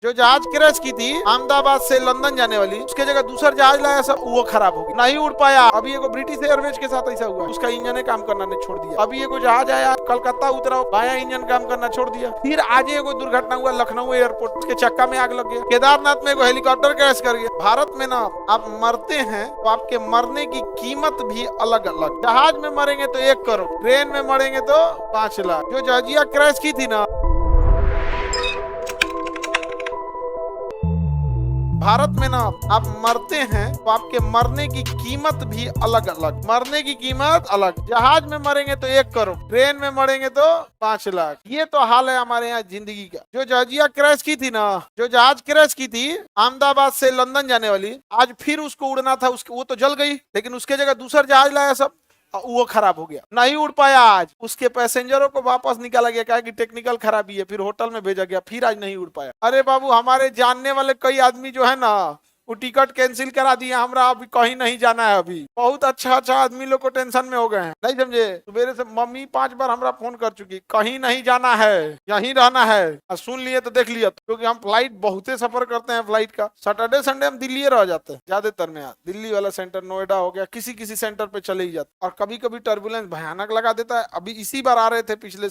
जो जहाज क्रैश की थी अहमदाबाद से लंदन जाने वाली, उसके जगह दूसरा जहाज लाया सब, वो खराब हो गया, नहीं उड़ पाया। अभी एगो ब्रिटिश एयरवेज के साथ ऐसा हुआ, उसका इंजन काम करना नहीं छोड़ दिया। अभी एगो जहाज आया कलकत्ता उतरा, बाया इंजन काम करना छोड़ दिया। फिर आज एगो दुर्घटना हुआ लखनऊ एयरपोर्ट, उसके चक्का में आग लग गया। केदारनाथ में एगो हेलीकॉप्टर क्रैश कर गया। भारत में ना आप मरते हैं तो आपके मरने की कीमत भी अलग अलग। जहाज में मरेंगे तो 1 करोड़, ट्रेन में मरेंगे तो 5 लाख। जो जहाजिया क्रैश की थी ना, भारत में ना आप मरते हैं तो आपके मरने की कीमत भी अलग अलग। मरने की कीमत अलग। जहाज में मरेंगे तो 1 करोड़, ट्रेन में मरेंगे तो 5 लाख। ये तो हाल है हमारे यहाँ जिंदगी का। जो जहाजिया क्रैश की थी ना, जो जहाज क्रैश की थी अहमदाबाद से लंदन जाने वाली, आज फिर उसको उड़ना था, उसको वो तो जल गई, लेकिन उसके जगह दूसरा जहाज लाया सब, वो खराब हो गया, नहीं उड़ पाया। आज उसके पैसेंजरों को वापस निकाला गया, कहा कि टेक्निकल खराबी है, फिर होटल में भेजा गया, फिर आज नहीं उड़ पाया। अरे बाबू, हमारे जानने वाले कई आदमी जो है ना, वो टिकट कैंसिल करा दिए, हमरा अभी कहीं नहीं जाना है। अभी बहुत अच्छा आदमी लोग को टेंशन में हो गए हैं, नहीं समझे। सुबह से मम्मी 5 बार हमरा फोन कर चुकी, कहीं नहीं जाना है, यहीं रहना है। और सुन लिए तो देख लिया, क्योंकि हम फ्लाइट बहुते सफर करते हैं। फ्लाइट का सैटरडे संडे हम दिल्ली रह जाते हैं ज्यादातर में। दिल्ली वाला सेंटर, नोएडा हो गया, किसी किसी सेंटर पे चले ही जाते। और कभी कभी टर्बुलेंस भयानक लगा देता है। अभी इसी बार आ रहे थे पिछले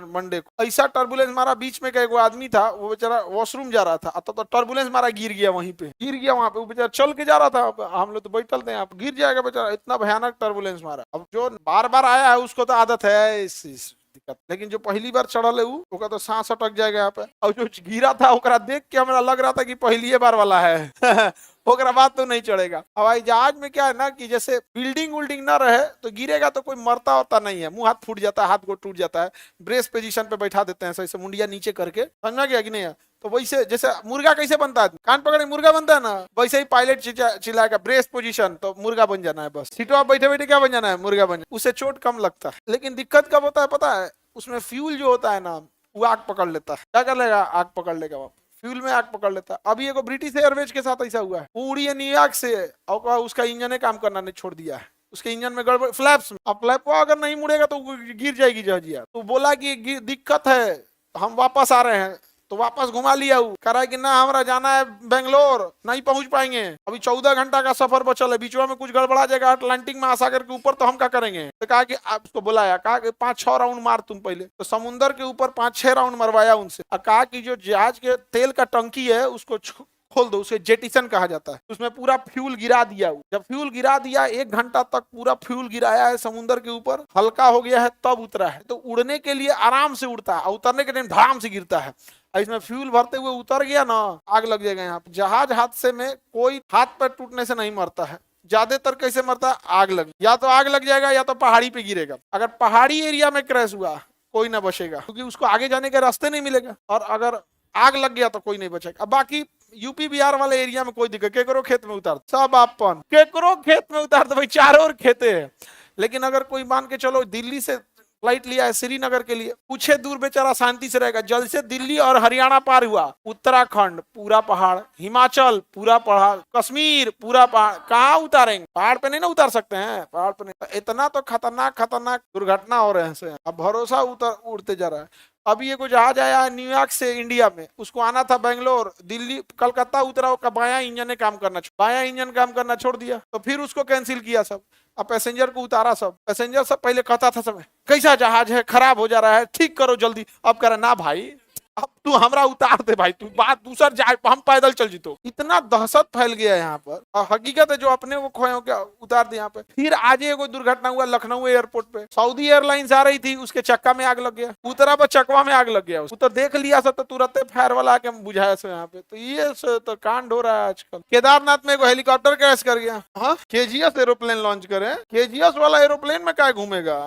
मंडे को, ऐसा टर्बुलेंस मारा, बीच में एक आदमी था, वो बेचारा वॉशरूम जा रहा था, तो टर्बुलेंस मारा, गिर गया, वहीं पे गिर गया। वहां पे वो बेचारा चल के जा रहा था, हम लोग तो बैठल थे, आप गिर जाएगा बेचारा, इतना भयानक टर्बुलेंस मारा। अब जो बार बार आया है उसको तो आदत है इस दिक्कत, लेकिन जो पहली बार चढ़ल है उसका तो सांस अटक जाएगा यहाँ पे। और जो गिरा था ओकरा देख के हमें लग रहा था कि पहली बार वाला है ओकरा बाद तो नहीं चढ़ेगा। हवाई जहाज में क्या है ना, कि जैसे बिल्डिंग उल्डिंग ना रहे तो गिरेगा तो कोई मरता होता नहीं है, मुंह हाथ फूट जाता है, हाथ गोड़ टूट जाता है, ब्रेस पोजीशन पे बैठा देते हैं ऐसे मुंडिया नीचे करके, समझा गया कि नहीं है। तो वैसे जैसे मुर्गा कैसे बनता है, कान पकड़े मुर्गा बनता है ना, वैसे ही पायलट चिल्लाएगा ब्रेस पोजीशन, तो मुर्गा बन जाना है बस। सीटों पर बैठे बैठे क्या बन जाना है, मुर्गा बन जाना। उससे चोट कम लगता है। लेकिन दिक्कत कब होता है पता है, उसमें फ्यूल जो होता है ना, वो आग पकड़ लेता है। क्या कर लेगा, आग पकड़ लेगा, वहां फ्यूल में आग पकड़ लेता है। अभी एगो ब्रिटिश एयरवेज के साथ ऐसा हुआ है, वो उड़ी है न्यूयॉर्क से, और उसका इंजन काम करना नहीं छोड़ दिया है। उसके इंजन में गड़बड़, फ्लैप्स में। अब फ्लैप अगर नहीं मुड़ेगा तो गिर जाएगी जहाजिया। तो बोला कि दिक्कत है, हम वापस आ रहे हैं, तो वापस घुमा लिया। कह रहा है कि ना, हमारा जाना है बेंगलोर, नहीं पहुंच पाएंगे, अभी 14 घंटा का सफर बचल है, बीचवा में कुछ गड़बड़ा जाएगा अटलांटिक महासागर के ऊपर, तो हम क्या करेंगे। तो कहा कि आप उसको बुलाया, कहा कि 5-6 राउंड मार तुम पहले। तो समुद्र के ऊपर 5-6 राउंड मरवाया उनसे, और कहा कि जो जहाज के तेल का टंकी है उसको खोल दो, उसे जेटिसन कहा जाता है। उसमें पूरा फ्यूल गिरा दिया। जब फ्यूल गिरा दिया, 1 घंटा तक पूरा फ्यूल गिराया है समुद्र के ऊपर, हल्का हो गया है, तब उतरा है। तो उड़ने के लिए आराम से उड़ता है, उतरने के टाइम धड़ाम से गिरता है। इसमें फ्यूल भरते हुए उतर गया ना, आग लग जाएगा। यहाँ जहाज हादसे में कोई हाथ पैर टूटने से नहीं मरता है, ज्यादातर कैसे मरता है, आग लग, या तो आग लग जाएगा या तो पहाड़ी पे गिरेगा। अगर पहाड़ी एरिया में क्रैश हुआ, कोई ना बचेगा, क्योंकि उसको आगे जाने के रास्ते नहीं मिलेगा। और अगर आग लग गया तो कोई नहीं बचेगा। अब बाकी यूपी बिहार वाले एरिया में कोई दिक्कत, केकरो खेत में उतार, सब अपन केकरो खेत में उतार दो भाई, चारों ओर खेते हैं। लेकिन अगर कोई मान के चलो दिल्ली से फ्लाइट लिया है श्रीनगर के लिए, कुछ दूर बेचारा शांति से रहेगा। जल से दिल्ली और हरियाणा पार हुआ, उत्तराखंड पूरा पहाड़, हिमाचल पूरा पहाड़, कश्मीर पूरा पहाड़, कहाँ उतारेंगे, पहाड़ पे नहीं ना उतार सकते हैं, पहाड़ पे नहीं। इतना तो खतरनाक दुर्घटना हो रहे हैं। अब भरोसा उड़ते जा रहा है। अभी एक जहाज आया है न्यूयॉर्क से इंडिया में, उसको आना था बेंगलोर, दिल्ली कलकत्ता उतरा, उसका बाया इंजन काम करना छोड़ दिया, तो फिर उसको कैंसिल किया सब। अब पैसेंजर को उतारा सब। पैसेंजर सब पहले कहता था समय, कैसा जहाज है, खराब हो जा रहा है, ठीक करो जल्दी। अब कह रहा ना भाई, अब तू हमरा उतार दे भाई, तू बात दूसर जाए, हम पैदल चल जीतो। इतना दहशत फैल गया है यहाँ पर। और हकीकत है जो अपने वो खोए हो, क्या उतार दे यहाँ पे। फिर आज एगो दुर्घटना हुआ लखनऊ एयरपोर्ट पे, सऊदी एयरलाइंस आ रही थी, उसके चक्का में आग लग गया, उतरा पर चकवा में आग लग गया। वो तो देख लिया सब, तो तुरंत फायर वाला आके बुझाया सब यहाँ पे। तो ये तो कांड हो रहा है आजकल। केदारनाथ में एगो हेलीकॉप्टर क्रैश कर गया। हाँ, केजीएस एरोप्लेन लॉन्च करे, केजीएस वाला एरोप्लेन में क्या घूमेगा।